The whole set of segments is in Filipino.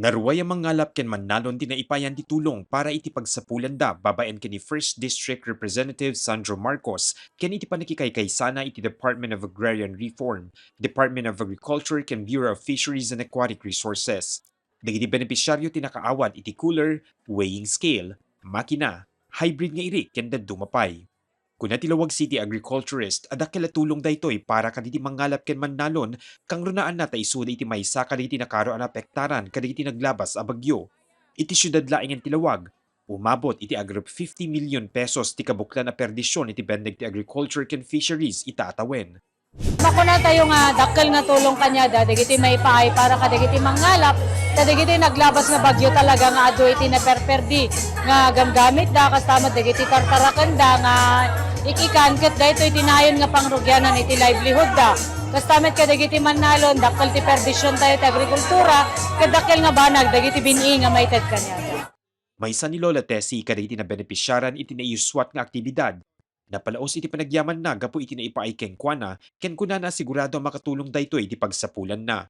Naruway ang mangalap ken mannalon tinaipayan ti tulong para iti pagsapulanda babaen ken ni First District Representative Sandro Marcos ken iti panakikaysana iti Department of Agrarian Reform, Department of Agriculture ken Bureau of Fisheries and Aquatic Resources. Dagiti benepisyaryo tinakaawat iti cooler, weighing scale, makina, hybrid nga iri ken daddu mapay. Kuna Tilawag City agriculturist adakkel tulong daytoy para kaditi mangalap ken mannalon kang runaan na taisuda iti maysa kaditi nakaro na pektaran kaditi naglabas a bagyo. Iti syudad laing ang Tilawag, umabot iti agrip 50 million pesos ti kabuklan na perdisyon iti bendeg ti agriculture ken fisheries itatawen. Makuna tayo nga dakkel nga tulong kanya dagiti may paay para kadagiti mangalap kadagiti naglabas nga bagyo talaga nga adu iti naperperdi nga gamgamit da kastamot dagiti tartaraken da nga ikikan ket daytoy tinayon nga pangrugyanan iti livelihood da kastamit kadagiti mannalon dakkel ti perdisyon tayo ti agrikultura ket dakkel nga banag dagiti bini nga maited kanya. Maysa ni Lola Tessie kadagiti na benepisyaran iti naiyuswat nga aktibidad. Napalaos iti panagyaman na gapu iti naipaay ken kuana ken kuna na sigurado makatulong daytoy iti pagsapulan na.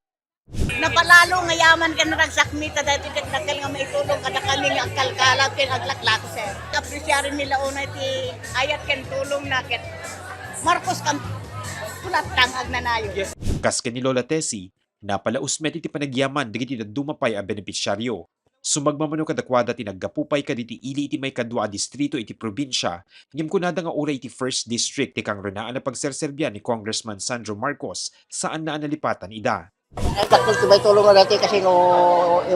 Napalalo nga yaman ka na nagsakmita dahil ket dakkel nga maitulong kada kami nga agkalkalap ken aglaklak sir. Kapresyarin nila una iti ayat ken tulong na ket Marcos kam tulat tang agnanayo. Kas ken ni Lola Tessie, napalaos met iti panagyaman dagiti dumapay a benepisyaryo. Sumagmamano kadakwada ti naggapupay kaditi ili iti may kadwa a distrito iti probinsya, ngem kunada nga oray iti First District ti kang runaan na pagserserbyan ni Congressman Sandro Marcos saan na nalipatan ida. Ang dakil ti may tulong na dati kasi no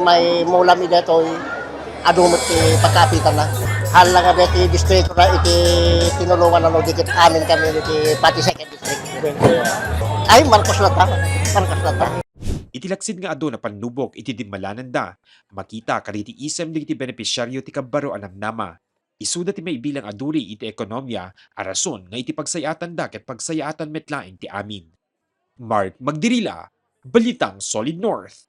may mulam ida to adumot ti pagkapitan na. Hal nga dati distrito na iti tinulungan na no dikit amin kami iti pati second district. Ay Marcos na ta. Marcos na ta. Itilaksid nga ado na panubok iti dimalanan da, makita kaditi isem iti benepisyaryo ti kabaro anam nama. Isuda ti may bilang aduri iti ekonomiya, arason nga iti pagsayatan da ket pagsayatan metlaing ti amin. Mark Magdirila, Balitang Solid North.